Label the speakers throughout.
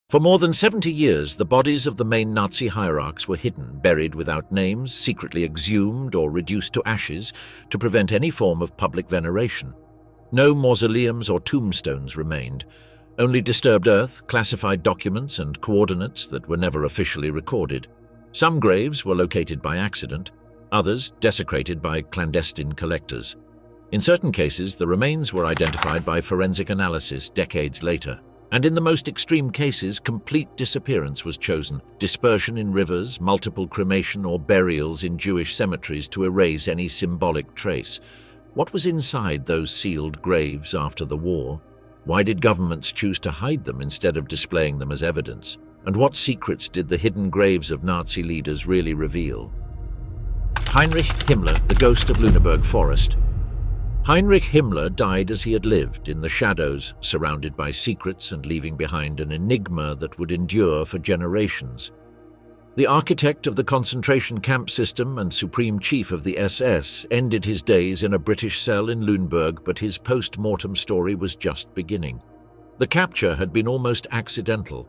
Speaker 1: For more than 70 years, the bodies of the main Nazi hierarchs were hidden, buried without names, secretly exhumed or reduced to ashes to prevent any form of public veneration. No mausoleums or tombstones remained, only disturbed earth, classified documents, and coordinates that were never officially recorded. Some graves were located by accident, others desecrated by clandestine collectors. In certain cases, the remains were identified by forensic analysis decades later. And in the most extreme cases, complete disappearance was chosen, dispersion in rivers, multiple cremation or burials in Jewish cemeteries to erase any symbolic trace. What was inside those sealed graves after the war? Why did governments choose to hide them instead of displaying them as evidence? And what secrets did the hidden graves of Nazi leaders really reveal? Heinrich Himmler, the ghost of Lüneburg Forest. Heinrich Himmler died as he had lived, in the shadows, surrounded by secrets and leaving behind an enigma that would endure for generations. The architect of the concentration camp system and supreme chief of the SS ended his days in a British cell in Lüneburg, but his post-mortem story was just beginning. The capture had been almost accidental.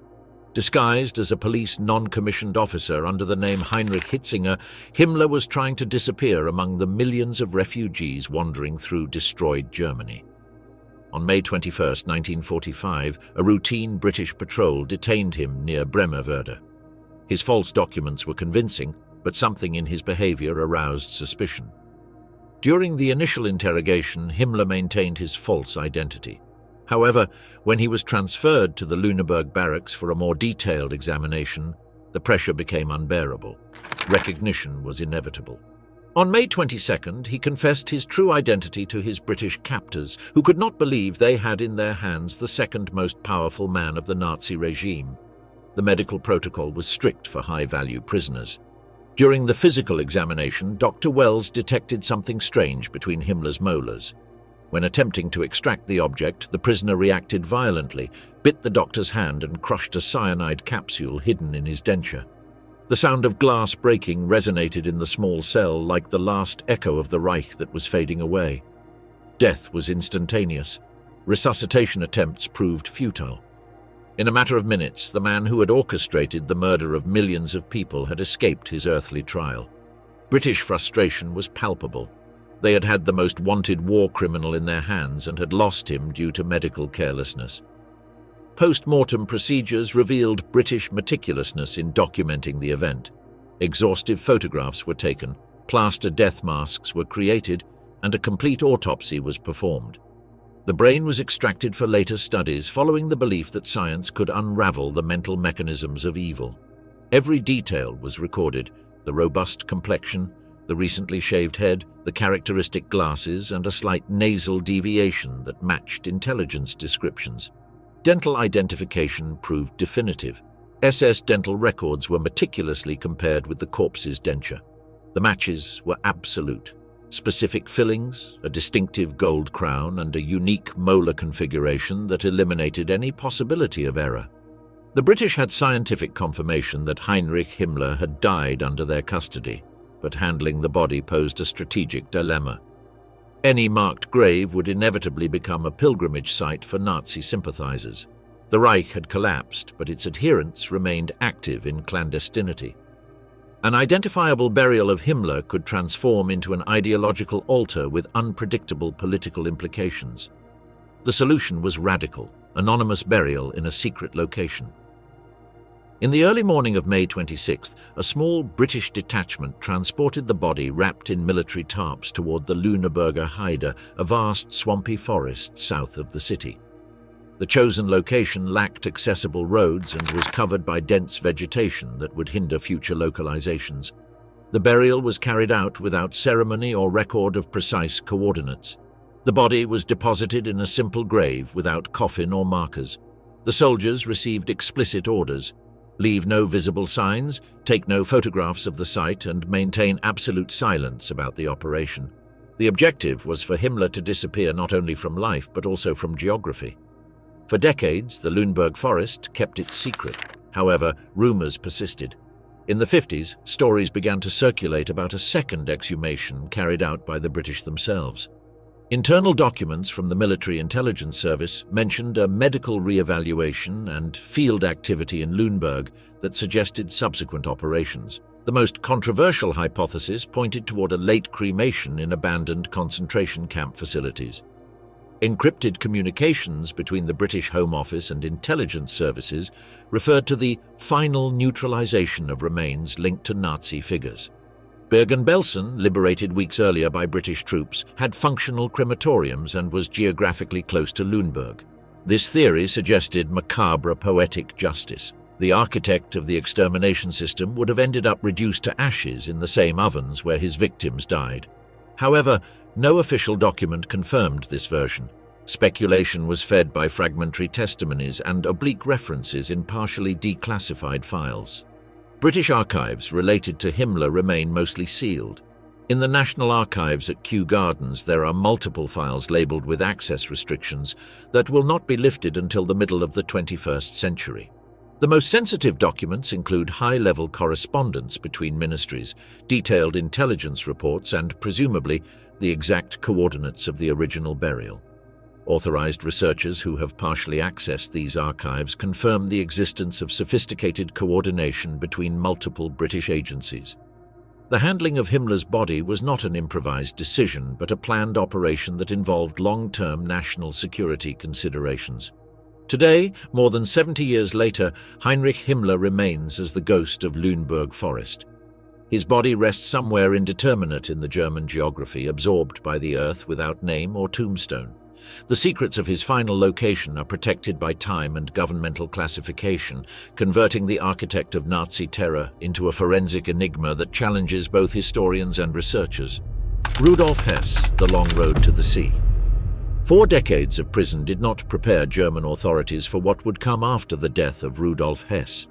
Speaker 1: Disguised as a police non-commissioned officer under the name Heinrich Himmler, Himmler was trying to disappear among the millions of refugees wandering through destroyed Germany. On May 21, 1945, a routine British patrol detained him near Bremerwörde. His false documents were convincing, but something in his behavior aroused suspicion. During the initial interrogation, Himmler maintained his false identity. However, when he was transferred to the Lüneburg barracks for a more detailed examination, the pressure became unbearable. Recognition was inevitable. On May 22nd, he confessed his true identity to his British captors, who could not believe they had in their hands the second most powerful man of the Nazi regime. The medical protocol was strict for high-value prisoners. During the physical examination, Dr. Wells detected something strange between Himmler's molars. When attempting to extract the object, the prisoner reacted violently, bit the doctor's hand and crushed a cyanide capsule hidden in his denture. The sound of glass breaking resonated in the small cell like the last echo of the Reich that was fading away. Death was instantaneous. Resuscitation attempts proved futile. In a matter of minutes, the man who had orchestrated the murder of millions of people had escaped his earthly trial. British frustration was palpable. They had had the most wanted war criminal in their hands and had lost him due to medical carelessness. Post-mortem procedures revealed British meticulousness in documenting the event. Exhaustive photographs were taken, plaster death masks were created, and a complete autopsy was performed. The brain was extracted for later studies, following the belief that science could unravel the mental mechanisms of evil. Every detail was recorded: the robust complexion, the recently shaved head, the characteristic glasses, and a slight nasal deviation that matched intelligence descriptions. Dental identification proved definitive. SS dental records were meticulously compared with the corpse's denture. The matches were absolute. Specific fillings, a distinctive gold crown, and a unique molar configuration that eliminated any possibility of error. The British had scientific confirmation that Heinrich Himmler had died under their custody, but handling the body posed a strategic dilemma. Any marked grave would inevitably become a pilgrimage site for Nazi sympathizers. The Reich had collapsed, but its adherents remained active in clandestinity. An identifiable burial of Himmler could transform into an ideological altar with unpredictable political implications. The solution was radical: anonymous burial in a secret location. In the early morning of May 26th, a small British detachment transported the body wrapped in military tarps toward the Lüneburger Heide, a vast swampy forest south of the city. The chosen location lacked accessible roads and was covered by dense vegetation that would hinder future localizations. The burial was carried out without ceremony or record of precise coordinates. The body was deposited in a simple grave without coffin or markers. The soldiers received explicit orders: leave no visible signs, take no photographs of the site, and maintain absolute silence about the operation. The objective was for Himmler to disappear not only from life but also from geography. For decades, the Lüneburg forest kept its secret. However, rumors persisted. In the 50s, stories began to circulate about a second exhumation carried out by the British themselves. Internal documents from the Military Intelligence Service mentioned a medical re-evaluation and field activity in Lüneburg that suggested subsequent operations. The most controversial hypothesis pointed toward a late cremation in abandoned concentration camp facilities. Encrypted communications between the British Home Office and intelligence services referred to the final neutralization of remains linked to Nazi figures. Bergen-Belsen, liberated weeks earlier by British troops, had functional crematoriums and was geographically close to Lüneburg. This theory suggested macabre poetic justice. The architect of the extermination system would have ended up reduced to ashes in the same ovens where his victims died. However, no official document confirmed this version. Speculation was fed by fragmentary testimonies and oblique references in partially declassified files. British archives related to Himmler remain mostly sealed. In the National Archives at Kew Gardens, there are multiple files labelled with access restrictions that will not be lifted until the middle of the 21st century. The most sensitive documents include high-level correspondence between ministries, detailed intelligence reports, and, presumably, the exact coordinates of the original burial. Authorized researchers who have partially accessed these archives confirm the existence of sophisticated coordination between multiple British agencies. The handling of Himmler's body was not an improvised decision, but a planned operation that involved long-term national security considerations. Today, more than 70 years later, Heinrich Himmler remains as the ghost of Lüneburg Forest. His body rests somewhere indeterminate in the German geography, absorbed by the earth without name or tombstone. The secrets of his final location are protected by time and governmental classification, converting the architect of Nazi terror into a forensic enigma that challenges both historians and researchers. Rudolf Hess, The Long Road to the Sea. 4 decades of prison did not prepare German authorities for what would come after the death of Rudolf Hess.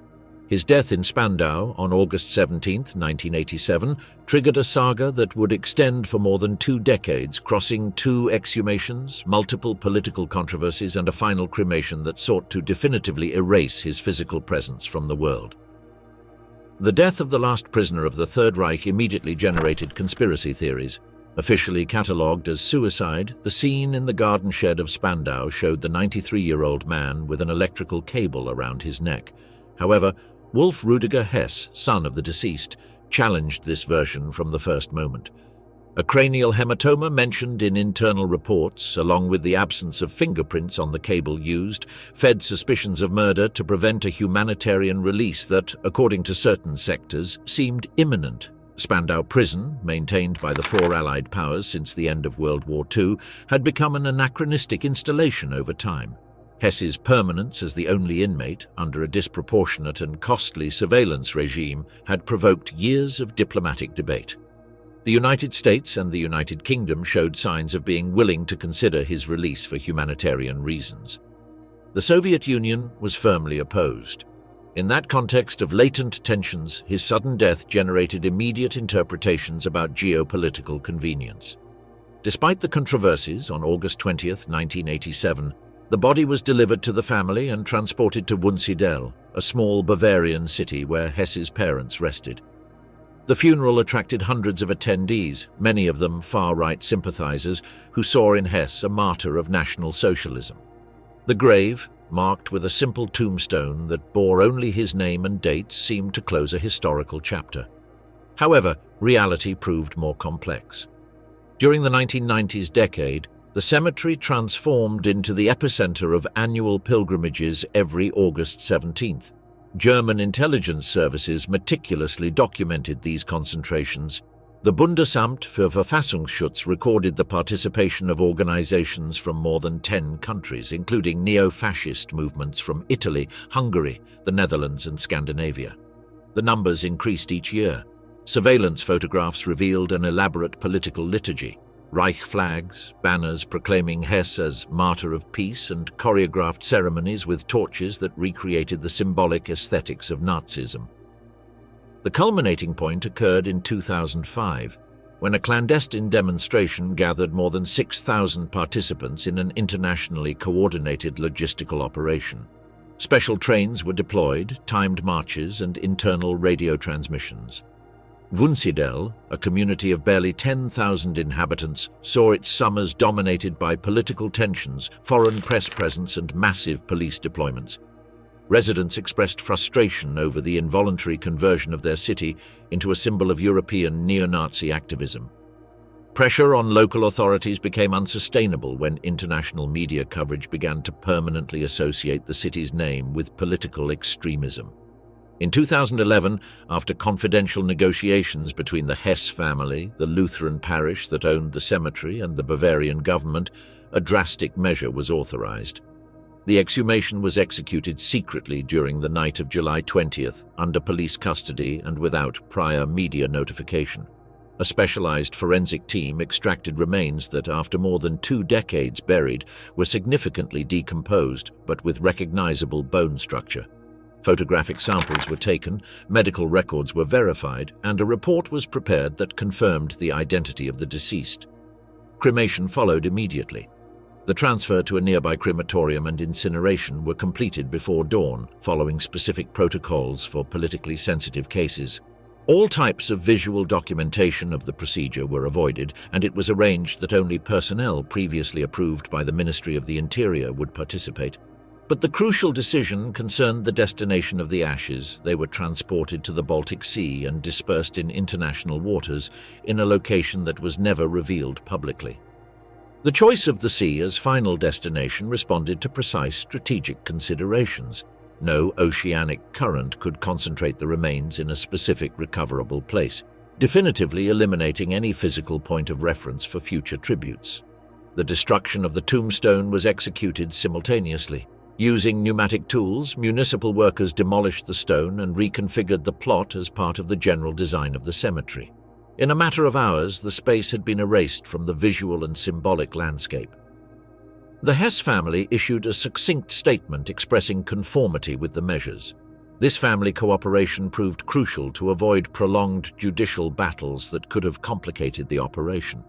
Speaker 1: His death in Spandau on August 17, 1987, triggered a saga that would extend for more than 2 decades, crossing 2 exhumations, multiple political controversies, and a final cremation that sought to definitively erase his physical presence from the world. The death of the last prisoner of the Third Reich immediately generated conspiracy theories. Officially catalogued as suicide, the scene in the garden shed of Spandau showed the 93-year-old man with an electrical cable around his neck. However, Wolf Rudiger Hess, son of the deceased, challenged this version from the first moment. A cranial hematoma mentioned in internal reports, along with the absence of fingerprints on the cable used, fed suspicions of murder to prevent a humanitarian release that, according to certain sectors, seemed imminent. Spandau Prison, maintained by the 4 Allied powers since the end of World War II, had become an anachronistic installation over time. Hess's permanence as the only inmate, under a disproportionate and costly surveillance regime, had provoked years of diplomatic debate. The United States and the United Kingdom showed signs of being willing to consider his release for humanitarian reasons. The Soviet Union was firmly opposed. In that context of latent tensions, his sudden death generated immediate interpretations about geopolitical convenience. Despite the controversies, on August 20, 1987, the body was delivered to the family and transported to Wunsiedel, a small Bavarian city where Hess's parents rested. The funeral attracted hundreds of attendees, many of them far-right sympathizers who saw in Hess a martyr of National Socialism. The grave, marked with a simple tombstone that bore only his name and date, seemed to close a historical chapter. However, reality proved more complex. During the 1990s decade, the cemetery transformed into the epicenter of annual pilgrimages every August 17th. German intelligence services meticulously documented these concentrations. The Bundesamt für Verfassungsschutz recorded the participation of organizations from more than 10 countries, including neo-fascist movements from Italy, Hungary, the Netherlands, and Scandinavia. The numbers increased each year. Surveillance photographs revealed an elaborate political liturgy. Reich flags, banners proclaiming Hess as martyr of peace, and choreographed ceremonies with torches that recreated the symbolic aesthetics of Nazism. The culminating point occurred in 2005, when a clandestine demonstration gathered more than 6,000 participants in an internationally coordinated logistical operation. Special trains were deployed, timed marches, and internal radio transmissions. Wunsiedel, a community of barely 10,000 inhabitants, saw its summers dominated by political tensions, foreign press presence, and massive police deployments. Residents expressed frustration over the involuntary conversion of their city into a symbol of European neo-Nazi activism. Pressure on local authorities became unsustainable when international media coverage began to permanently associate the city's name with political extremism. In 2011, after confidential negotiations between the Hess family, the Lutheran parish that owned the cemetery, and the Bavarian government, a drastic measure was authorized. The exhumation was executed secretly during the night of July 20th, under police custody and without prior media notification. A specialized forensic team extracted remains that, after more than 2 decades buried, were significantly decomposed but with recognizable bone structure. Photographic samples were taken, medical records were verified, and a report was prepared that confirmed the identity of the deceased. Cremation followed immediately. The transfer to a nearby crematorium and incineration were completed before dawn, following specific protocols for politically sensitive cases. All types of visual documentation of the procedure were avoided, and it was arranged that only personnel previously approved by the Ministry of the Interior would participate. But the crucial decision concerned the destination of the ashes. They were transported to the Baltic Sea and dispersed in international waters in a location that was never revealed publicly. The choice of the sea as final destination responded to precise strategic considerations. No oceanic current could concentrate the remains in a specific recoverable place, definitively eliminating any physical point of reference for future tributes. The destruction of the tombstone was executed simultaneously. Using pneumatic tools, municipal workers demolished the stone and reconfigured the plot as part of the general design of the cemetery. In a matter of hours, the space had been erased from the visual and symbolic landscape. The Hess family issued a succinct statement expressing conformity with the measures. This family cooperation proved crucial to avoid prolonged judicial battles that could have complicated the operation.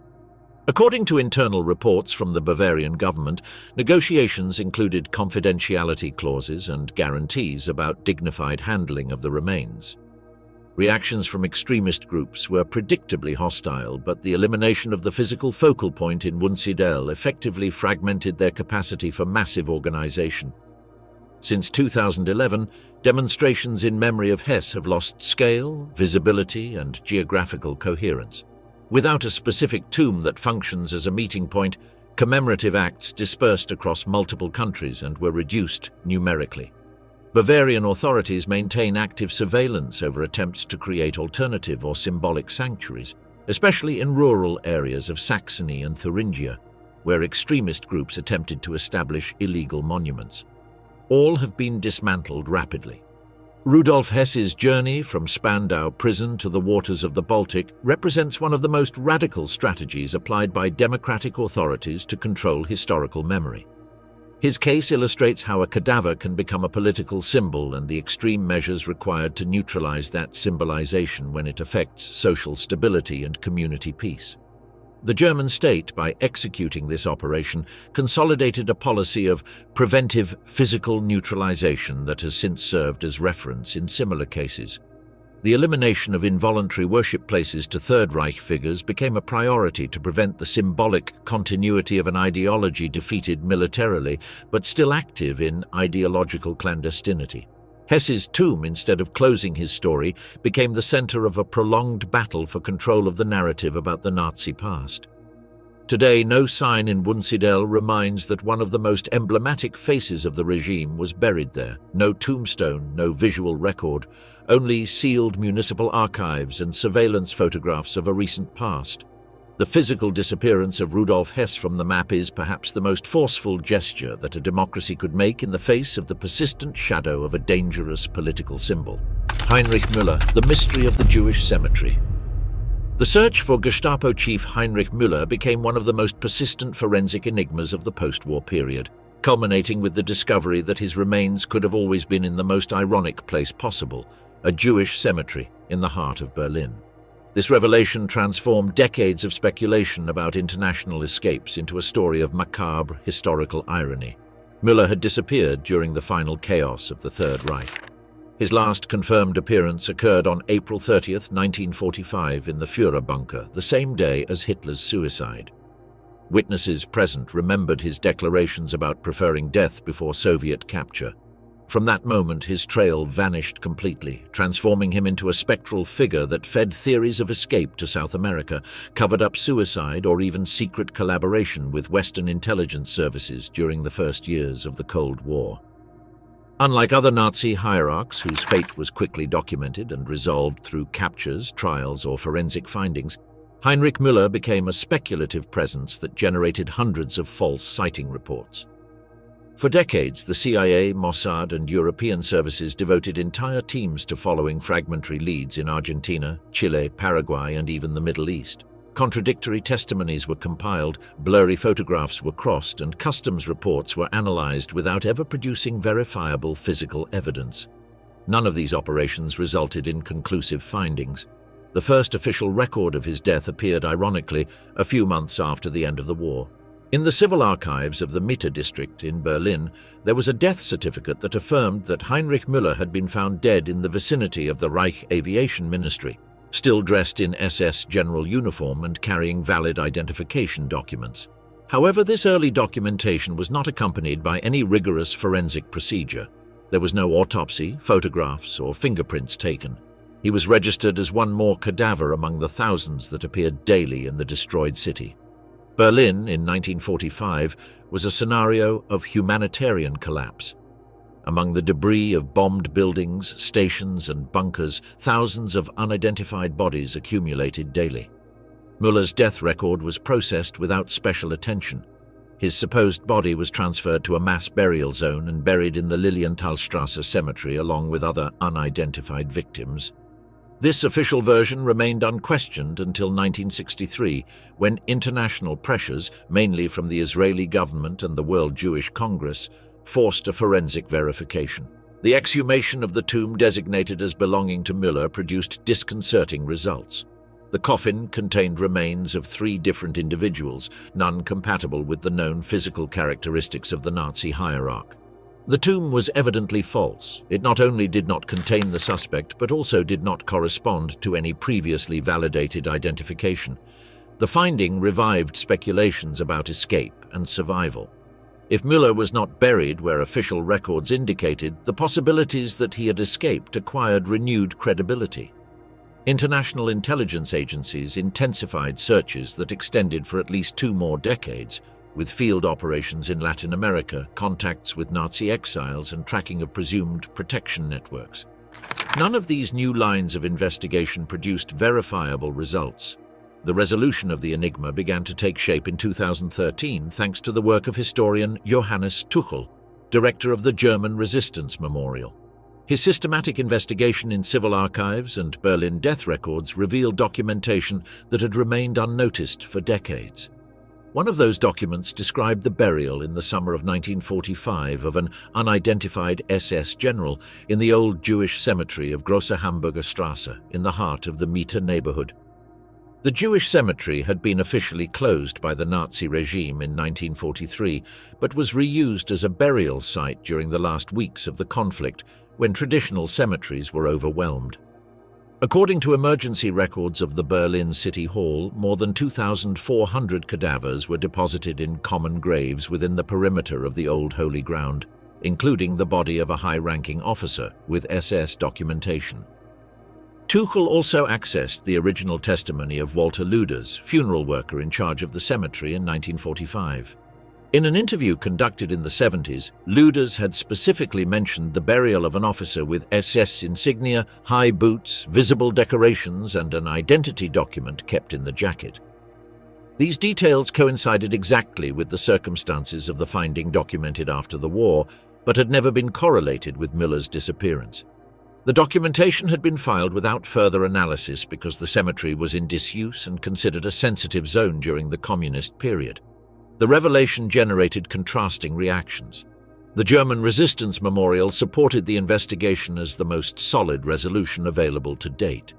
Speaker 1: According to internal reports from the Bavarian government, negotiations included confidentiality clauses and guarantees about dignified handling of the remains. Reactions from extremist groups were predictably hostile, but the elimination of the physical focal point in Wunsiedel effectively fragmented their capacity for massive organization. Since 2011, demonstrations in memory of Hess have lost scale, visibility, and geographical coherence. Without a specific tomb that functions as a meeting point, commemorative acts dispersed across multiple countries and were reduced numerically. Bavarian authorities maintain active surveillance over attempts to create alternative or symbolic sanctuaries, especially in rural areas of Saxony and Thuringia, where extremist groups attempted to establish illegal monuments. All have been dismantled rapidly. Rudolf Hess's journey from Spandau prison to the waters of the Baltic represents one of the most radical strategies applied by democratic authorities to control historical memory. His case illustrates how a cadaver can become a political symbol and the extreme measures required to neutralize that symbolization when it affects social stability and community peace. The German state, by executing this operation, consolidated a policy of preventive physical neutralization that has since served as reference in similar cases. The elimination of involuntary worship places to Third Reich figures became a priority to prevent the symbolic continuity of an ideology defeated militarily, but still active in ideological clandestinity. Hess's tomb, instead of closing his story, became the center of a prolonged battle for control of the narrative about the Nazi past. Today, no sign in Wunsiedel reminds that one of the most emblematic faces of the regime was buried there. No tombstone, no visual record, only sealed municipal archives and surveillance photographs of a recent past. The physical disappearance of Rudolf Hess from the map is perhaps the most forceful gesture that a democracy could make in the face of the persistent shadow of a dangerous political symbol. Heinrich Himmler, the mystery of the Jewish cemetery. The search for Gestapo chief Heinrich Himmler became one of the most persistent forensic enigmas of the post-war period, culminating with the discovery that his remains could have always been in the most ironic place possible, a Jewish cemetery in the heart of Berlin. This revelation transformed decades of speculation about international escapes into a story of macabre historical irony. Müller had disappeared during the final chaos of the Third Reich. His last confirmed appearance occurred on April 30th, 1945 in the Führer bunker, the same day as Hitler's suicide. Witnesses present remembered his declarations about preferring death before Soviet capture. From that moment, his trail vanished completely, transforming him into a spectral figure that fed theories of escape to South America, covered up suicide, or even secret collaboration with Western intelligence services during the first years of the Cold War. Unlike other Nazi hierarchs, whose fate was quickly documented and resolved through captures, trials, or forensic findings, Heinrich Himmler became a speculative presence that generated hundreds of false sighting reports. For decades, the CIA, Mossad, and European services devoted entire teams to following fragmentary leads in Argentina, Chile, Paraguay, and even the Middle East. Contradictory testimonies were compiled, blurry photographs were crossed, and customs reports were analyzed without ever producing verifiable physical evidence. None of these operations resulted in conclusive findings. The first official record of his death appeared, ironically, a few months after the end of the war. In the civil archives of the Mitte district in Berlin, there was a death certificate that affirmed that Heinrich Himmler had been found dead in the vicinity of the Reich Aviation Ministry, still dressed in SS general uniform and carrying valid identification documents. However, this early documentation was not accompanied by any rigorous forensic procedure. There was no autopsy, photographs, or fingerprints taken. He was registered as one more cadaver among the thousands that appeared daily in the destroyed city. Berlin, in 1945, was a scenario of humanitarian collapse. Among the debris of bombed buildings, stations, and bunkers, thousands of unidentified bodies accumulated daily. Müller's death record was processed without special attention. His supposed body was transferred to a mass burial zone and buried in the Lilienthalstrasse cemetery along with other unidentified victims. This official version remained unquestioned until 1963, when international pressures, mainly from the Israeli government and the World Jewish Congress, forced a forensic verification. The exhumation of the tomb designated as belonging to Müller produced disconcerting results. The coffin contained remains of 3 different individuals, none compatible with the known physical characteristics of the Nazi hierarch. The tomb was evidently false. It not only did not contain the suspect, but also did not correspond to any previously validated identification. The finding revived speculations about escape and survival. If Müller was not buried where official records indicated, the possibilities that he had escaped acquired renewed credibility. International intelligence agencies intensified searches that extended for at least 2 more decades, with field operations in Latin America, contacts with Nazi exiles, and tracking of presumed protection networks. None of these new lines of investigation produced verifiable results. The resolution of the enigma began to take shape in 2013 thanks to the work of historian Johannes Tuchel, director of the German Resistance Memorial. His systematic investigation in civil archives and Berlin death records revealed documentation that had remained unnoticed for decades. One of those documents described the burial in the summer of 1945 of an unidentified SS general in the old Jewish cemetery of Große Hamburger Straße in the heart of the Mitte neighborhood. The Jewish cemetery had been officially closed by the Nazi regime in 1943, but was reused as a burial site during the last weeks of the conflict, when traditional cemeteries were overwhelmed. According to emergency records of the Berlin City Hall, more than 2,400 cadavers were deposited in common graves within the perimeter of the old Holy Ground, including the body of a high-ranking officer with SS documentation. Tuchel also accessed the original testimony of Walter Lüders, funeral worker in charge of the cemetery in 1945. In an interview conducted in the 70s, Lüders had specifically mentioned the burial of an officer with SS insignia, high boots, visible decorations, and an identity document kept in the jacket. These details coincided exactly with the circumstances of the finding documented after the war, but had never been correlated with Müller's disappearance. The documentation had been filed without further analysis because the cemetery was in disuse and considered a sensitive zone during the communist period. The revelation generated contrasting reactions. The German Resistance Memorial supported the investigation as the most solid resolution available to date.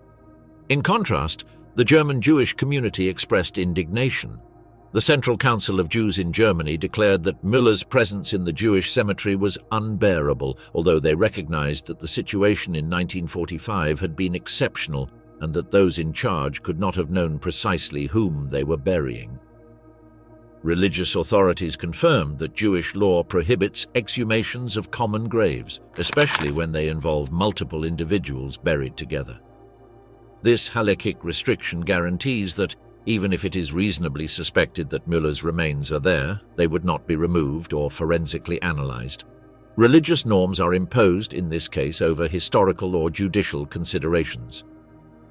Speaker 1: In contrast, the German Jewish community expressed indignation. The Central Council of Jews in Germany declared that Müller's presence in the Jewish cemetery was unbearable, although they recognized that the situation in 1945 had been exceptional and that those in charge could not have known precisely whom they were burying. Religious authorities confirmed that Jewish law prohibits exhumations of common graves, especially when they involve multiple individuals buried together. This halakhic restriction guarantees that, even if it is reasonably suspected that Müller's remains are there, they would not be removed or forensically analyzed. Religious norms are imposed, in this case, over historical or judicial considerations.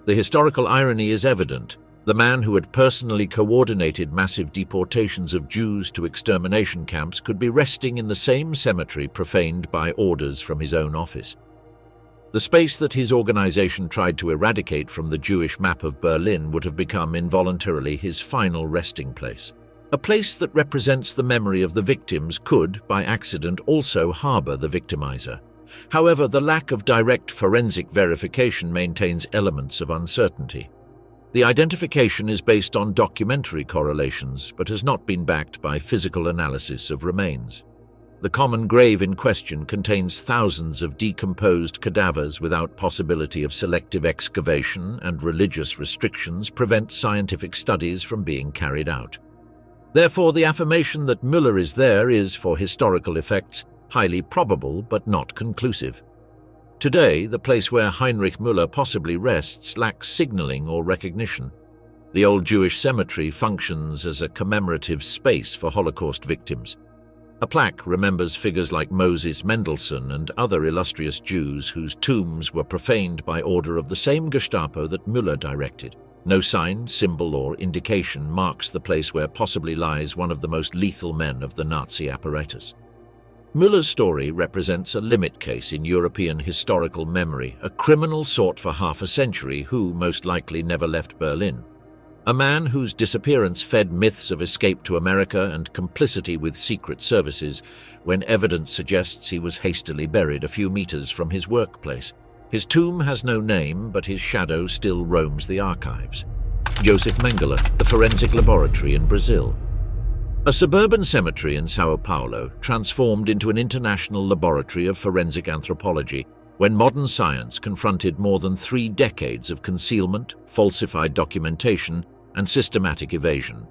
Speaker 1: The historical irony is evident. The man who had personally coordinated massive deportations of Jews to extermination camps could be resting in the same cemetery profaned by orders from his own office. The space that his organization tried to eradicate from the Jewish map of Berlin would have become involuntarily his final resting place. A place that represents the memory of the victims could, by accident, also harbor the victimizer. However, the lack of direct forensic verification maintains elements of uncertainty. The identification is based on documentary correlations, but has not been backed by physical analysis of remains. The common grave in question contains thousands of decomposed cadavers without possibility of selective excavation, and religious restrictions prevent scientific studies from being carried out. Therefore, the affirmation that Müller is there is, for historical effects, highly probable but not conclusive. Today, the place where Heinrich Müller possibly rests lacks signaling or recognition. The old Jewish cemetery functions as a commemorative space for Holocaust victims. A plaque remembers figures like Moses Mendelssohn and other illustrious Jews whose tombs were profaned by order of the same Gestapo that Müller directed. No sign, symbol, or indication marks the place where possibly lies one of the most lethal men of the Nazi apparatus. Müller's story represents a limit case in European historical memory, a criminal sought for half a century who most likely never left Berlin. A man whose disappearance fed myths of escape to America and complicity with secret services, when evidence suggests he was hastily buried a few meters from his workplace. His tomb has no name, but his shadow still roams the archives. Joseph Mengele, the forensic laboratory in Brazil. A suburban cemetery in São Paulo transformed into an international laboratory of forensic anthropology when modern science confronted more than 3 decades of concealment, falsified documentation, and systematic evasion.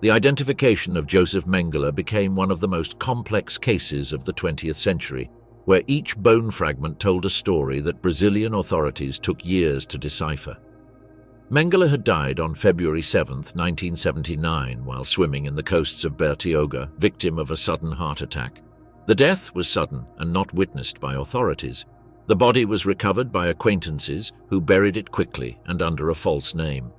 Speaker 1: The identification of Joseph Mengele became one of the most complex cases of the 20th century, where each bone fragment told a story that Brazilian authorities took years to decipher. Mengele had died on February 7, 1979, while swimming in the coasts of Bertioga, victim of a sudden heart attack. The death was sudden and not witnessed by authorities. The body was recovered by acquaintances who buried it quickly and under a false name.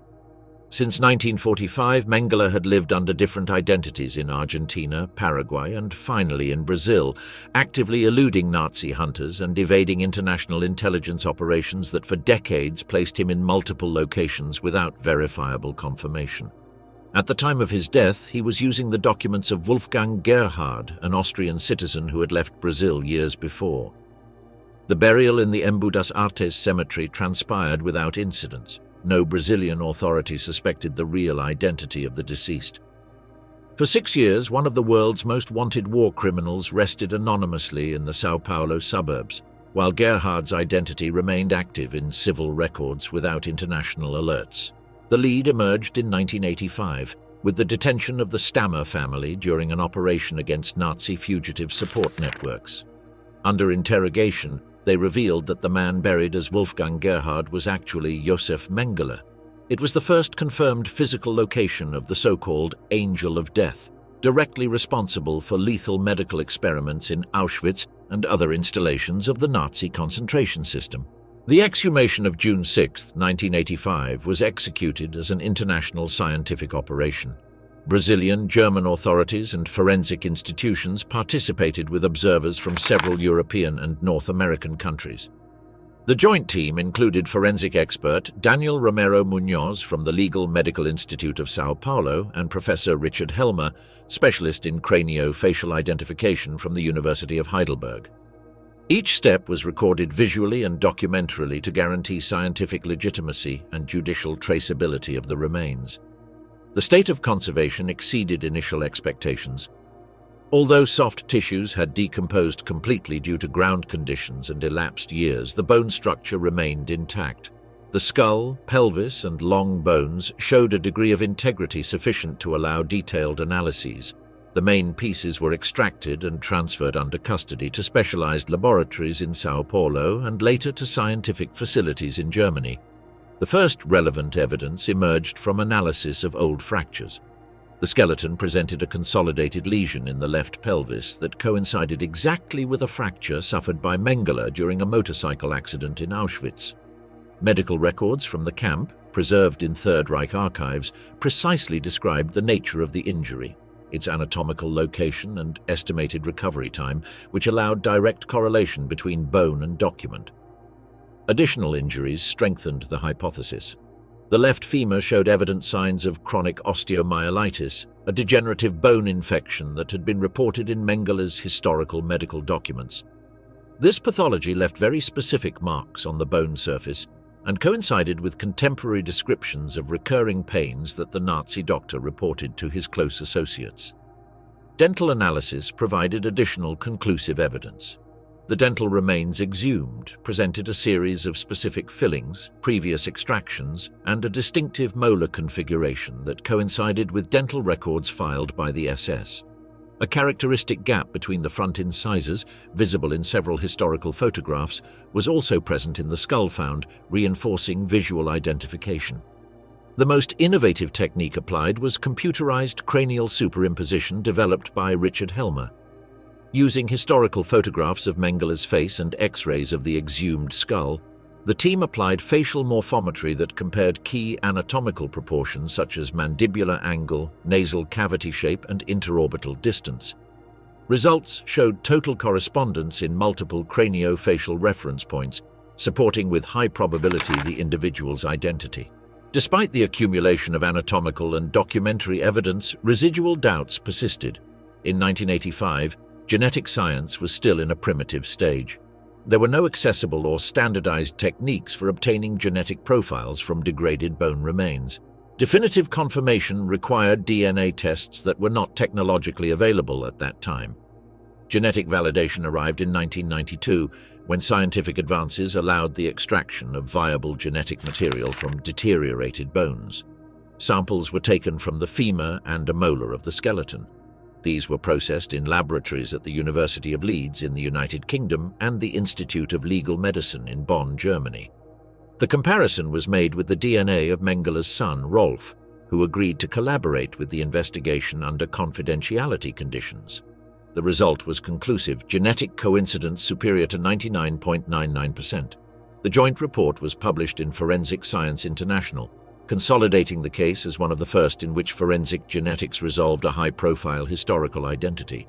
Speaker 1: Since 1945, Mengele had lived under different identities in Argentina, Paraguay, and finally in Brazil, actively eluding Nazi hunters and evading international intelligence operations that for decades placed him in multiple locations without verifiable confirmation. At the time of his death, he was using the documents of Wolfgang Gerhard, an Austrian citizen who had left Brazil years before. The burial in the Embu das Artes cemetery transpired without incident. No Brazilian authority suspected the real identity of the deceased. For 6 years, one of the world's most wanted war criminals rested anonymously in the São Paulo suburbs, while Gerhard's identity remained active in civil records without international alerts. The lead emerged in 1985, with the detention of the Stammer family during an operation against Nazi fugitive support networks. Under interrogation, they revealed that the man buried as Wolfgang Gerhard was actually Josef Mengele. It was the first confirmed physical location of the so-called Angel of Death, directly responsible for lethal medical experiments in Auschwitz and other installations of the Nazi concentration system. The exhumation of June 6, 1985, was executed as an international scientific operation. Brazilian, German authorities and forensic institutions participated with observers from several European and North American countries. The joint team included forensic expert Daniel Romero Munoz from the Legal Medical Institute of São Paulo and Professor Richard Helmer, specialist in cranio-facial identification from the University of Heidelberg. Each step was recorded visually and documentarily to guarantee scientific legitimacy and judicial traceability of the remains. The state of conservation exceeded initial expectations. Although soft tissues had decomposed completely due to ground conditions and elapsed years, the bone structure remained intact. The skull, pelvis, and long bones showed a degree of integrity sufficient to allow detailed analyses. The main pieces were extracted and transferred under custody to specialized laboratories in São Paulo and later to scientific facilities in Germany. The first relevant evidence emerged from analysis of old fractures. The skeleton presented a consolidated lesion in the left pelvis that coincided exactly with a fracture suffered by Mengele during a motorcycle accident in Auschwitz. Medical records from the camp, preserved in Third Reich archives, precisely described the nature of the injury, its anatomical location and estimated recovery time, which allowed direct correlation between bone and document. Additional injuries strengthened the hypothesis. The left femur showed evident signs of chronic osteomyelitis, a degenerative bone infection that had been reported in Mengele's historical medical documents. This pathology left very specific marks on the bone surface and coincided with contemporary descriptions of recurring pains that the Nazi doctor reported to his close associates. Dental analysis provided additional conclusive evidence. The dental remains exhumed presented a series of specific fillings, previous extractions, and a distinctive molar configuration that coincided with dental records filed by the SS. A characteristic gap between the front incisors, visible in several historical photographs, was also present in the skull found, reinforcing visual identification. The most innovative technique applied was computerized cranial superimposition developed by Reinhard Himmler. Using historical photographs of Mengele's face and X-rays of the exhumed skull, the team applied facial morphometry that compared key anatomical proportions such as mandibular angle, nasal cavity shape, and interorbital distance. Results showed total correspondence in multiple craniofacial reference points, supporting with high probability the individual's identity. Despite the accumulation of anatomical and documentary evidence, residual doubts persisted. In 1985, genetic science was still in a primitive stage. There were no accessible or standardized techniques for obtaining genetic profiles from degraded bone remains. Definitive confirmation required DNA tests that were not technologically available at that time. Genetic validation arrived in 1992, when scientific advances allowed the extraction of viable genetic material from deteriorated bones. Samples were taken from the femur and a molar of the skeleton. These were processed in laboratories at the University of Leeds in the United Kingdom and the Institute of Legal Medicine in Bonn, Germany. The comparison was made with the DNA of Mengele's son, Rolf, who agreed to collaborate with the investigation under confidentiality conditions. The result was conclusive, genetic coincidence superior to 99.99%. The joint report was published in Forensic Science International, consolidating the case as one of the first in which forensic genetics resolved a high-profile historical identity.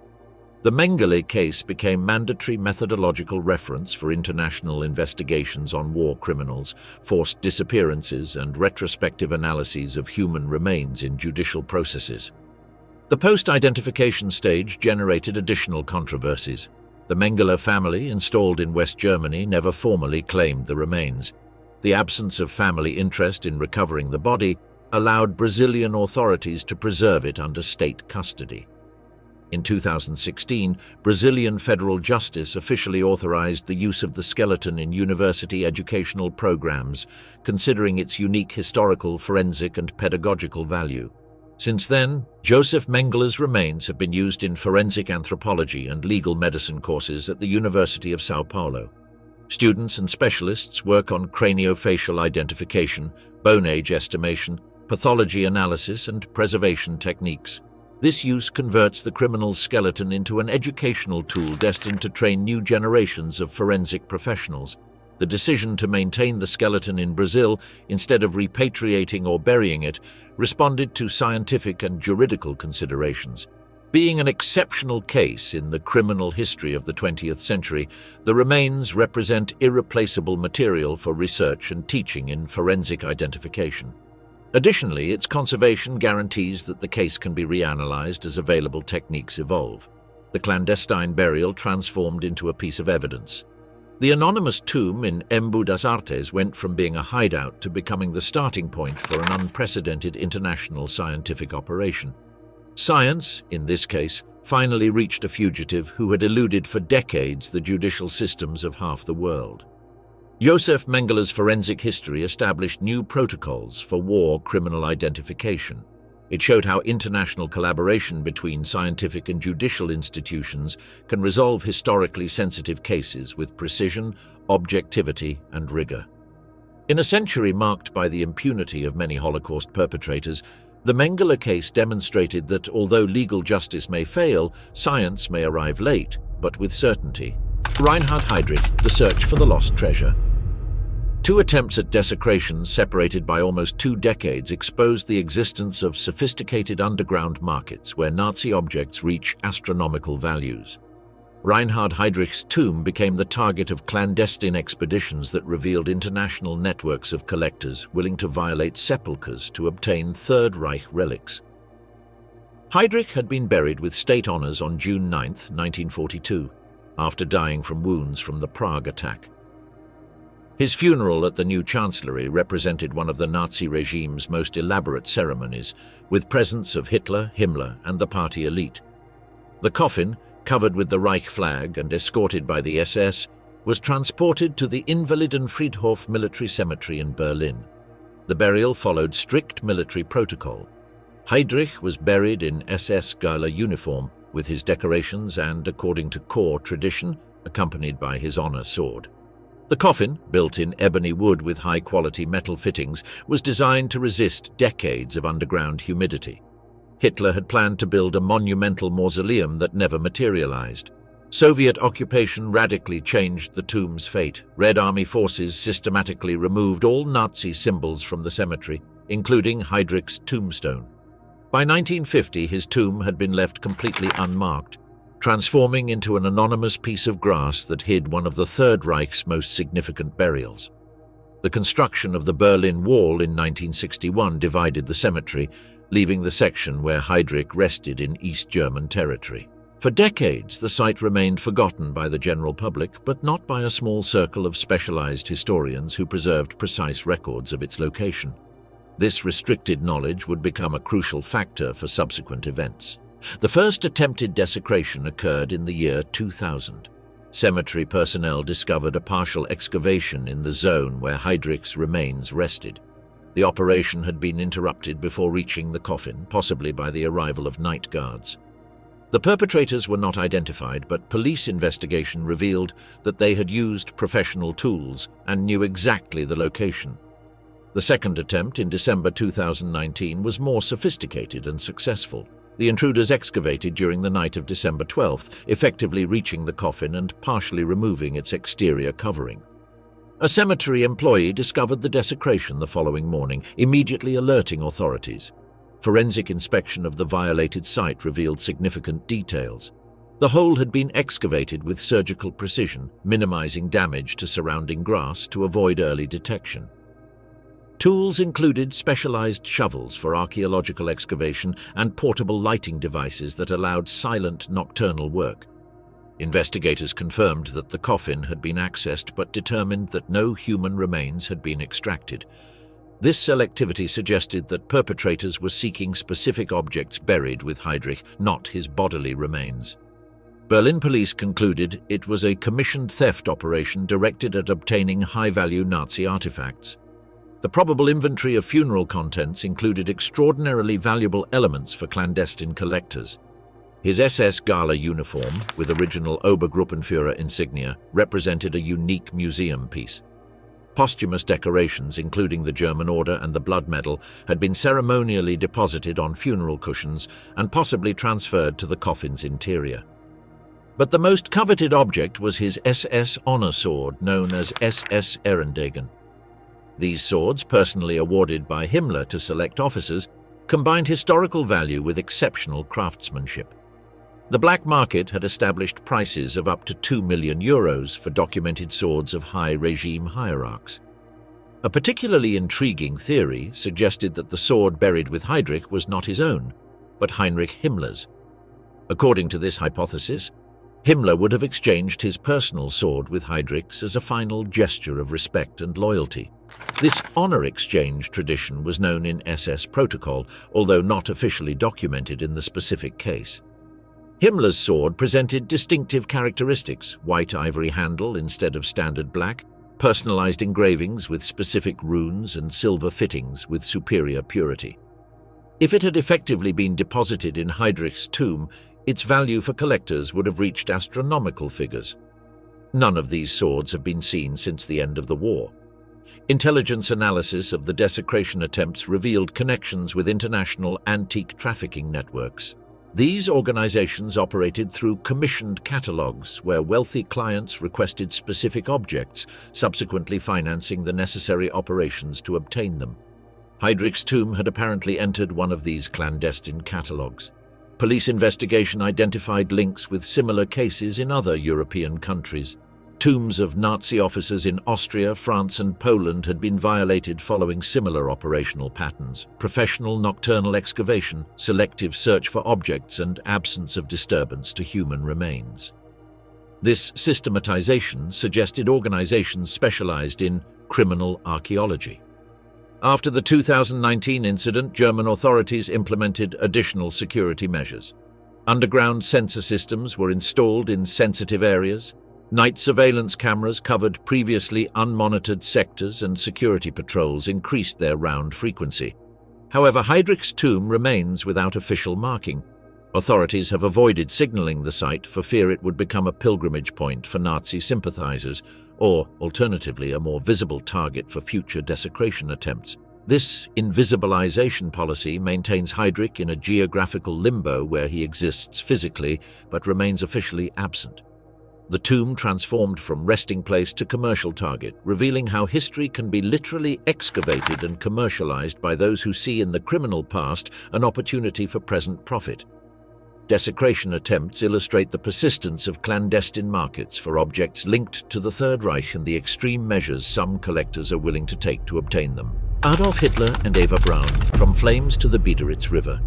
Speaker 1: The Mengele case became mandatory methodological reference for international investigations on war criminals, forced disappearances, and retrospective analyses of human remains in judicial processes. The post-identification stage generated additional controversies. The Mengele family, installed in West Germany, never formally claimed the remains. The absence of family interest in recovering the body allowed Brazilian authorities to preserve it under state custody. In 2016, Brazilian federal justice officially authorized the use of the skeleton in university educational programs, considering its unique historical, forensic, and pedagogical value. Since then, Joseph Mengele's remains have been used in forensic anthropology and legal medicine courses at the University of São Paulo. Students and specialists work on craniofacial identification, bone age estimation, pathology analysis, and preservation techniques. This use converts the criminal's skeleton into an educational tool destined to train new generations of forensic professionals. The decision to maintain the skeleton in Brazil instead of repatriating or burying it responded to scientific and juridical considerations. Being an exceptional case in the criminal history of the 20th century, the remains represent irreplaceable material for research and teaching in forensic identification. Additionally, its conservation guarantees that the case can be reanalyzed as available techniques evolve. The clandestine burial transformed into a piece of evidence. The anonymous tomb in M&uuml went from being a hideout to becoming the starting point for an unprecedented international scientific operation. Science, in this case, finally reached a fugitive who had eluded for decades the judicial systems of half the world. Josef Mengele's forensic history established new protocols for war criminal identification. It showed how international collaboration between scientific and judicial institutions can resolve historically sensitive cases with precision, objectivity, and rigor. In a century marked by the impunity of many Holocaust perpetrators, the Mengele case demonstrated that although legal justice may fail, science may arrive late, but with certainty. Reinhard Heydrich, The Search for the Lost Treasure. Two attempts at desecration separated by almost 2 decades exposed the existence of sophisticated underground markets where Nazi objects reach astronomical values. Reinhard Heydrich's tomb became the target of clandestine expeditions that revealed international networks of collectors willing to violate sepulchres to obtain Third Reich relics. Heydrich had been buried with state honors on June 9, 1942, after dying from wounds from the Prague attack. His funeral at the new chancellery represented one of the Nazi regime's most elaborate ceremonies, with presence of Hitler, Himmler, and the party elite. The coffin, covered with the Reich flag and escorted by the SS, was transported to the Invalidenfriedhof military cemetery in Berlin. The burial followed strict military protocol. Heydrich was buried in SS Gala uniform, with his decorations and, according to Corps tradition, accompanied by his honor sword. The coffin, built in ebony wood with high-quality metal fittings, was designed to resist decades of underground humidity. Hitler had planned to build a monumental mausoleum that never materialized. Soviet occupation radically changed the tomb's fate. Red Army forces systematically removed all Nazi symbols from the cemetery, including Heydrich's tombstone. By 1950, his tomb had been left completely unmarked, transforming into an anonymous piece of grass that hid one of the Third Reich's most significant burials. The construction of the Berlin Wall in 1961 divided the cemetery, leaving the section where Heydrich rested in East German territory. For decades, the site remained forgotten by the general public, but not by a small circle of specialized historians who preserved precise records of its location. This restricted knowledge would become a crucial factor for subsequent events. The first attempted desecration occurred in the year 2000. Cemetery personnel discovered a partial excavation in the zone where Heydrich's remains rested. The operation had been interrupted before reaching the coffin, possibly by the arrival of night guards. The perpetrators were not identified, but police investigation revealed that they had used professional tools and knew exactly the location. The second attempt in December 2019 was more sophisticated and successful. The intruders excavated during the night of December 12th, effectively reaching the coffin and partially removing its exterior covering. A cemetery employee discovered the desecration the following morning, immediately alerting authorities. Forensic inspection of the violated site revealed significant details. The hole had been excavated with surgical precision, minimizing damage to surrounding grass to avoid early detection. Tools included specialized shovels for archaeological excavation and portable lighting devices that allowed silent nocturnal work. Investigators confirmed that the coffin had been accessed but determined that no human remains had been extracted. This selectivity suggested that perpetrators were seeking specific objects buried with Heydrich, not his bodily remains. Berlin police concluded it was a commissioned theft operation directed at obtaining high-value Nazi artifacts. The probable inventory of funeral contents included extraordinarily valuable elements for clandestine collectors. His SS Gala uniform, with original Obergruppenführer insignia, represented a unique museum piece. Posthumous decorations, including the German Order and the Blood Medal, had been ceremonially deposited on funeral cushions and possibly transferred to the coffin's interior. But the most coveted object was his SS honor sword, known as SS Ehrendegen. These swords, personally awarded by Himmler to select officers, combined historical value with exceptional craftsmanship. The black market had established prices of up to €2 million for documented swords of high regime hierarchs. A particularly intriguing theory suggested that the sword buried with Heydrich was not his own, but Heinrich Himmler's. According to this hypothesis, Himmler would have exchanged his personal sword with Heydrich's as a final gesture of respect and loyalty. This honor exchange tradition was known in SS protocol, although not officially documented in the specific case. Himmler's sword presented distinctive characteristics: white ivory handle instead of standard black, personalized engravings with specific runes, and silver fittings with superior purity. If it had effectively been deposited in Heydrich's tomb, its value for collectors would have reached astronomical figures. None of these swords have been seen since the end of the war. Intelligence analysis of the desecration attempts revealed connections with international antique trafficking networks. These organizations operated through commissioned catalogs where wealthy clients requested specific objects, subsequently financing the necessary operations to obtain them. Heydrich's tomb had apparently entered one of these clandestine catalogs. Police investigation identified links with similar cases in other European countries. Tombs of Nazi officers in Austria, France, and Poland had been violated following similar operational patterns: professional nocturnal excavation, selective search for objects, and absence of disturbance to human remains. This systematization suggested organizations specialized in criminal archaeology. After the 2019 incident, German authorities implemented additional security measures. Underground sensor systems were installed in sensitive areas. Night surveillance cameras covered previously unmonitored sectors, and security patrols increased their round frequency. However, Heydrich's tomb remains without official marking. Authorities have avoided signaling the site for fear it would become a pilgrimage point for Nazi sympathizers, or, alternatively, a more visible target for future desecration attempts. This invisibilization policy maintains Heydrich in a geographical limbo where he exists physically but remains officially absent. The tomb transformed from resting place to commercial target, revealing how history can be literally excavated and commercialized by those who see in the criminal past an opportunity for present profit. Desecration attempts illustrate the persistence of clandestine markets for objects linked to the Third Reich and the extreme measures some collectors are willing to take to obtain them. Adolf Hitler and Eva Braun, From Flames to the Biederitz River.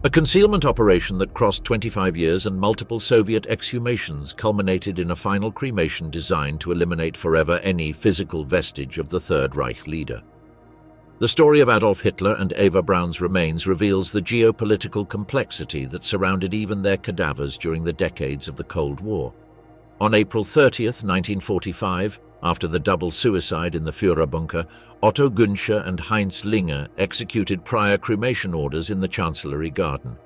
Speaker 1: A concealment operation that crossed 25 years and multiple Soviet exhumations culminated in a final cremation designed to eliminate forever any physical vestige of the Third Reich leader. The story of Adolf Hitler and Eva Braun's remains reveals the geopolitical complexity that surrounded even their cadavers during the decades of the Cold War. On April 30th, 1945, after the double suicide in the Führerbunker, Otto Günscher and Heinz Linger executed prior cremation orders in the Chancellery Garden.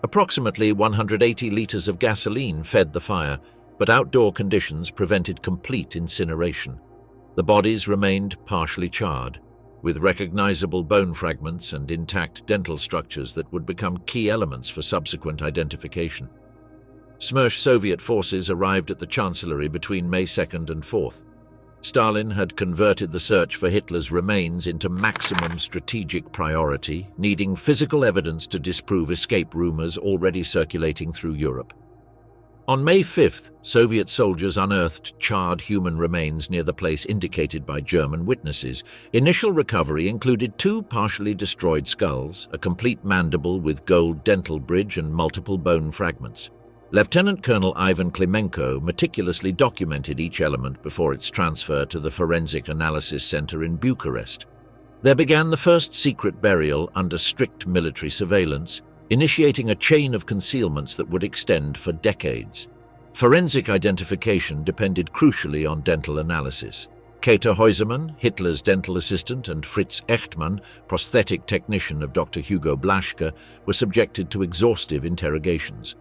Speaker 1: Approximately 180 liters of gasoline fed the fire, but outdoor conditions prevented complete incineration. The bodies remained partially charred, with recognizable bone fragments and intact dental structures that would become key elements for subsequent identification. Smersh Soviet forces arrived at the Chancellery between May 2nd and 4th. Stalin had converted the search for Hitler's remains into maximum strategic priority, needing physical evidence to disprove escape rumors already circulating through Europe. On May 5th, Soviet soldiers unearthed charred human remains near the place indicated by German witnesses. Initial recovery included 2 partially destroyed skulls, a complete mandible with gold dental bridge, and multiple bone fragments. Lieutenant Colonel Ivan Klimenko meticulously documented each element before its transfer to the Forensic Analysis Center in Bucharest. There began the first secret burial under strict military surveillance, initiating a chain of concealments that would extend for decades. Forensic identification depended crucially on dental analysis. Käthe Heusemann, Hitler's dental assistant, and Fritz Echtmann, prosthetic technician of Dr. Hugo Blaschke, were subjected to exhaustive interrogations.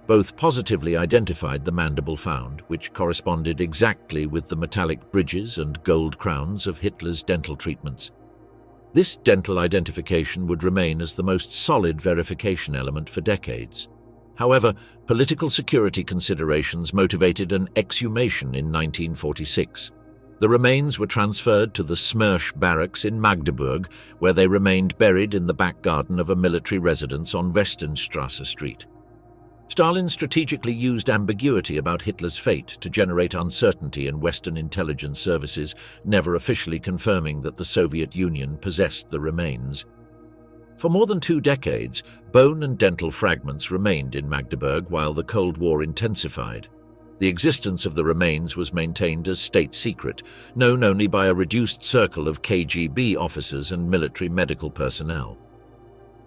Speaker 1: Both positively identified the mandible found, which corresponded exactly with the metallic bridges and gold crowns of Hitler's dental treatments. This dental identification would remain as the most solid verification element for decades. However, political security considerations motivated an exhumation in 1946. The remains were transferred to the Smersh barracks in Magdeburg, where they remained buried in the back garden of a military residence on Westenstrasse Street. Stalin strategically used ambiguity about Hitler's fate to generate uncertainty in Western intelligence services, never officially confirming that the Soviet Union possessed the remains. For more than 2 decades, bone and dental fragments remained in Magdeburg while the Cold War intensified. The existence of the remains was maintained as state secret, known only by a reduced circle of KGB officers and military medical personnel.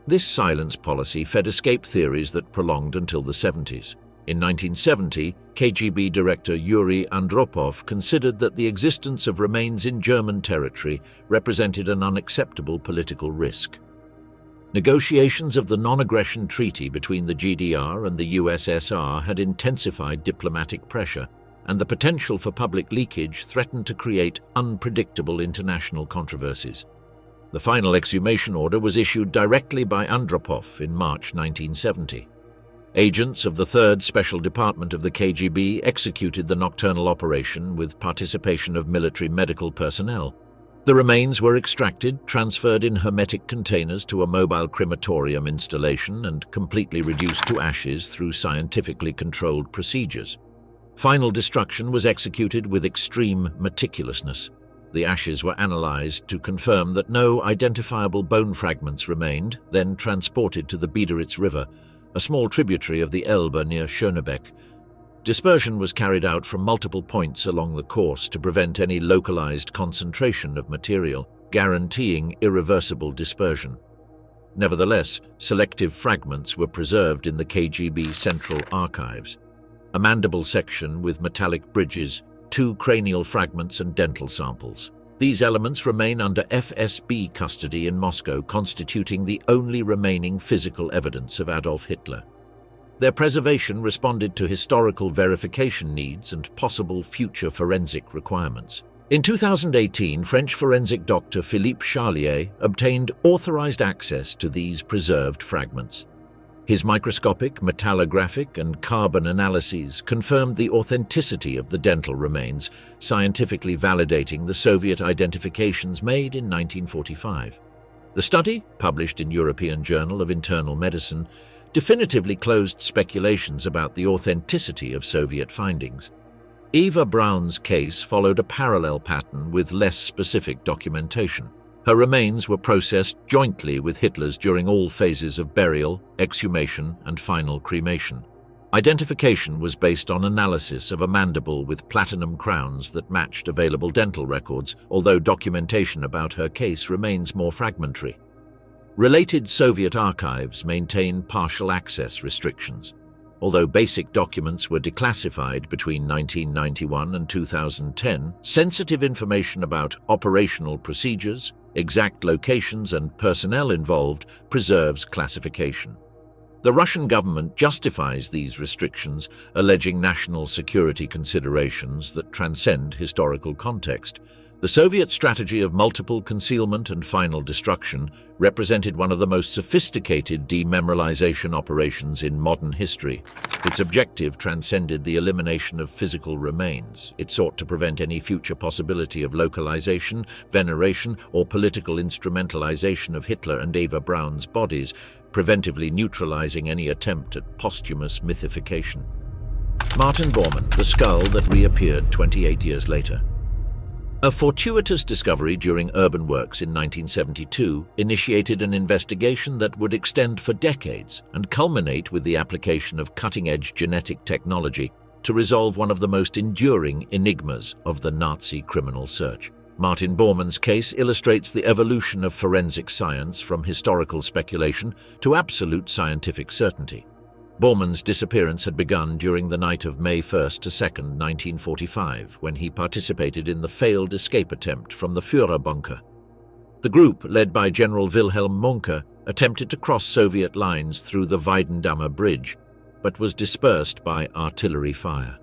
Speaker 1: This silence policy fed escape theories that prolonged until the 70s. In 1970, KGB director Yuri Andropov considered that the existence of remains in German territory represented an unacceptable political risk. Negotiations of the non-aggression treaty between the GDR and the USSR had intensified diplomatic pressure, and the potential for public leakage threatened to create unpredictable international controversies. The final exhumation order was issued directly by Andropov in March 1970. Agents of the 3rd Special Department of the KGB executed the nocturnal operation with participation of military medical personnel. The remains were extracted, transferred in hermetic containers to a mobile crematorium installation, and completely reduced to ashes through scientifically controlled procedures. Final destruction was executed with extreme meticulousness. The ashes were analyzed to confirm that no identifiable bone fragments remained, then transported to the Biederitz River, a small tributary of the Elbe near Schönebeck. Dispersion was carried out from multiple points along the course to prevent any localized concentration of material, guaranteeing irreversible dispersion. Nevertheless, selective fragments were preserved in the KGB Central Archives. A mandible section with metallic bridges, 2 cranial fragments and dental samples. These elements remain under FSB custody in Moscow, constituting the only remaining physical evidence of Adolf Hitler. Their preservation responded to historical verification needs and possible future forensic requirements. In 2018, French forensic doctor Philippe Charlier obtained authorized access to these preserved fragments. His microscopic, metallographic, and carbon analyses confirmed the authenticity of the dental remains, scientifically validating the Soviet identifications made in 1945. The study, published in European Journal of Internal Medicine, definitively closed speculations about the authenticity of Soviet findings. Eva Braun's case followed a parallel pattern with less specific documentation. Her remains were processed jointly with Hitler's during all phases of burial, exhumation, and final cremation. Identification was based on analysis of a mandible with platinum crowns that matched available dental records, although documentation about her case remains more fragmentary. Related Soviet archives maintain partial access restrictions. Although basic documents were declassified between 1991 and 2010, sensitive information about operational procedures, exact locations, and personnel involved preserves classification. The Russian government justifies these restrictions, alleging national security considerations that transcend historical context. The Soviet strategy of multiple concealment and final destruction represented one of the most sophisticated dememorialization operations in modern history. Its objective transcended the elimination of physical remains. It sought to prevent any future possibility of localization, veneration, or political instrumentalization of Hitler and Eva Braun's bodies, preventively neutralizing any attempt at posthumous mythification. Martin Bormann, the skull that reappeared 28 years later. A fortuitous discovery during urban works in 1972 initiated an investigation that would extend for decades and culminate with the application of cutting-edge genetic technology to resolve one of the most enduring enigmas of the Nazi criminal search. Martin Bormann's case illustrates the evolution of forensic science from historical speculation to absolute scientific certainty. Bormann's disappearance had begun during the night of May 1st to 2nd, 1945, when he participated in the failed escape attempt from the Führerbunker. The group, led by General Wilhelm Mohnke, attempted to cross Soviet lines through the Weidendammer Bridge, but was dispersed by artillery fire.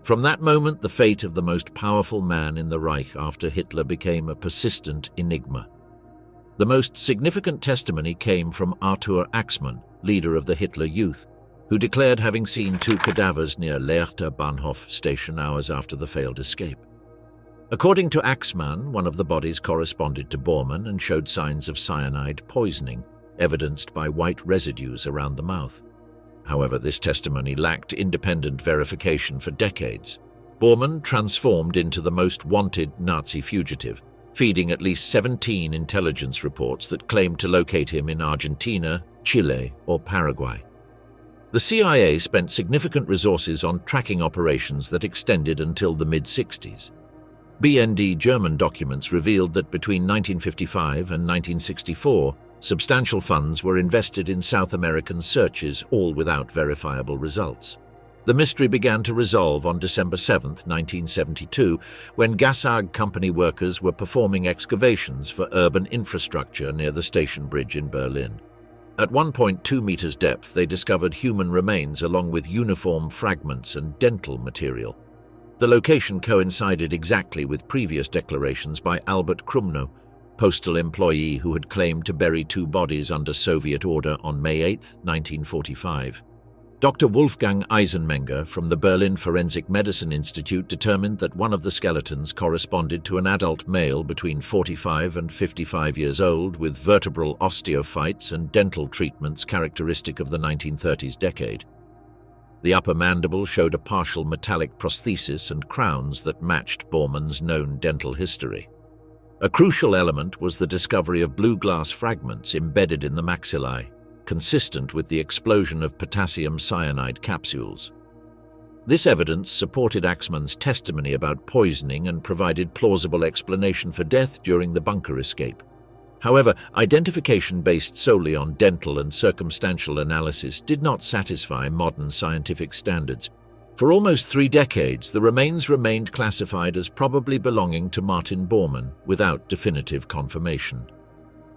Speaker 1: From that moment, the fate of the most powerful man in the Reich after Hitler became a persistent enigma. The most significant testimony came from Arthur Axmann, leader of the Hitler Youth, who declared having seen 2 cadavers near Lehrter Bahnhof station hours after the failed escape. According to Axmann, one of the bodies corresponded to Bormann and showed signs of cyanide poisoning, evidenced by white residues around the mouth. However, this testimony lacked independent verification for decades. Bormann transformed into the most wanted Nazi fugitive, feeding at least 17 intelligence reports that claimed to locate him in Argentina, Chile, or Paraguay. The CIA spent significant resources on tracking operations that extended until the mid-60s. BND German documents revealed that between 1955 and 1964, substantial funds were invested in South American searches, all without verifiable results. The mystery began to resolve on December 7, 1972, when Gassag company workers were performing excavations for urban infrastructure near the station bridge in Berlin. At 1.2 meters depth, they discovered human remains along with uniform fragments and dental material. The location coincided exactly with previous declarations by Albert Krumnow, postal employee who had claimed to bury two bodies under Soviet order on May 8, 1945. Dr. Wolfgang Eisenmenger from the Berlin Forensic Medicine Institute determined that one of the skeletons corresponded to an adult male between 45 and 55 years old with vertebral osteophytes and dental treatments characteristic of the 1930s decade. The upper mandible showed a partial metallic prosthesis and crowns that matched Bormann's known dental history. A crucial element was the discovery of blue glass fragments embedded in the maxillae, consistent with the explosion of potassium cyanide capsules. This evidence supported Axmann's testimony about poisoning and provided plausible explanation for death during the bunker escape. However, identification based solely on dental and circumstantial analysis did not satisfy modern scientific standards. For almost 3 decades, the remains remained classified as probably belonging to Martin Bormann without definitive confirmation.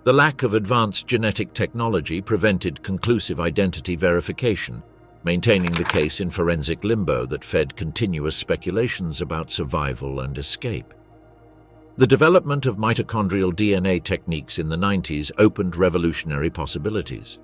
Speaker 1: The lack of advanced genetic technology prevented conclusive identity verification, maintaining the case in forensic limbo that fed continuous speculations about survival and escape. The development of mitochondrial DNA techniques in the 90s opened revolutionary possibilities.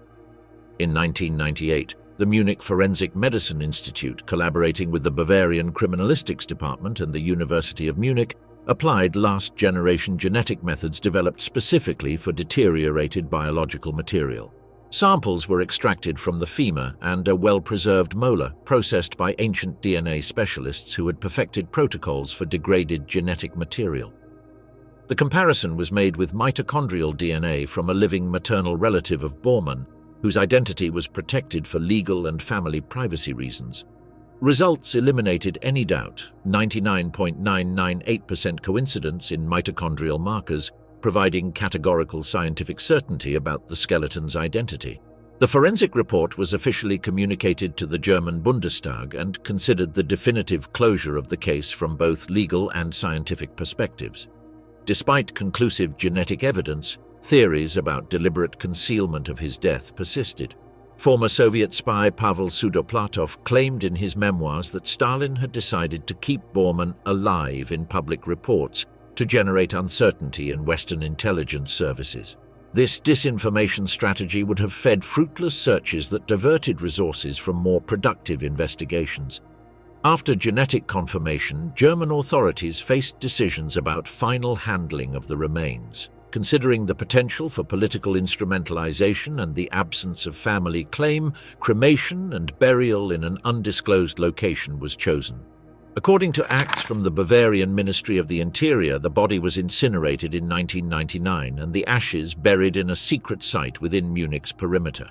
Speaker 1: In 1998, the Munich Forensic Medicine Institute, collaborating with the Bavarian Criminalistics Department and the University of Munich, applied last-generation genetic methods developed specifically for deteriorated biological material. Samples were extracted from the femur and a well-preserved molar, processed by ancient DNA specialists who had perfected protocols for degraded genetic material. The comparison was made with mitochondrial DNA from a living maternal relative of Bormann, whose identity was protected for legal and family privacy reasons. Results eliminated any doubt, 99.998% coincidence in mitochondrial markers, providing categorical scientific certainty about the skeleton's identity. The forensic report was officially communicated to the German Bundestag and considered the definitive closure of the case from both legal and scientific perspectives. Despite conclusive genetic evidence, theories about deliberate concealment of his death persisted. Former Soviet spy Pavel Sudoplatov claimed in his memoirs that Stalin had decided to keep Bormann alive in public reports to generate uncertainty in Western intelligence services. This disinformation strategy would have fed fruitless searches that diverted resources from more productive investigations. After genetic confirmation, German authorities faced decisions about final handling of the remains. Considering the potential for political instrumentalization and the absence of family claim, cremation and burial in an undisclosed location was chosen. According to acts from the Bavarian Ministry of the Interior, the body was incinerated in 1999 and the ashes buried in a secret site within Munich's perimeter.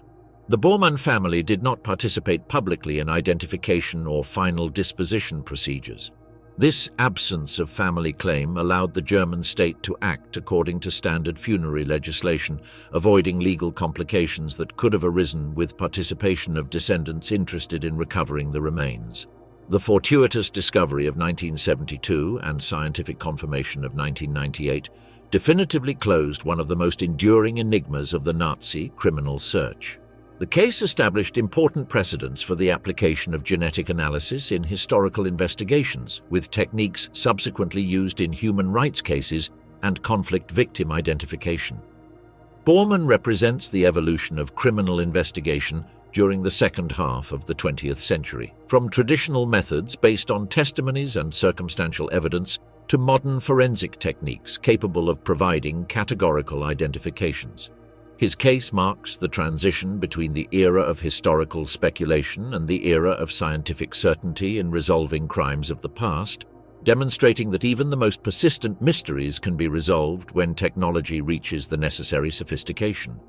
Speaker 1: The Bormann family did not participate publicly in identification or final disposition procedures. This absence of family claim allowed the German state to act according to standard funerary legislation, avoiding legal complications that could have arisen with participation of descendants interested in recovering the remains. The fortuitous discovery of 1972 and scientific confirmation of 1998 definitively closed one of the most enduring enigmas of the Nazi criminal search. The case established important precedents for the application of genetic analysis in historical investigations, with techniques subsequently used in human rights cases and conflict victim identification. Bormann represents the evolution of criminal investigation during the second half of the 20th century, from traditional methods based on testimonies and circumstantial evidence to modern forensic techniques capable of providing categorical identifications. His case marks the transition between the era of historical speculation and the era of scientific certainty in resolving crimes of the past, demonstrating that even the most persistent mysteries can be resolved when technology reaches the necessary sophistication.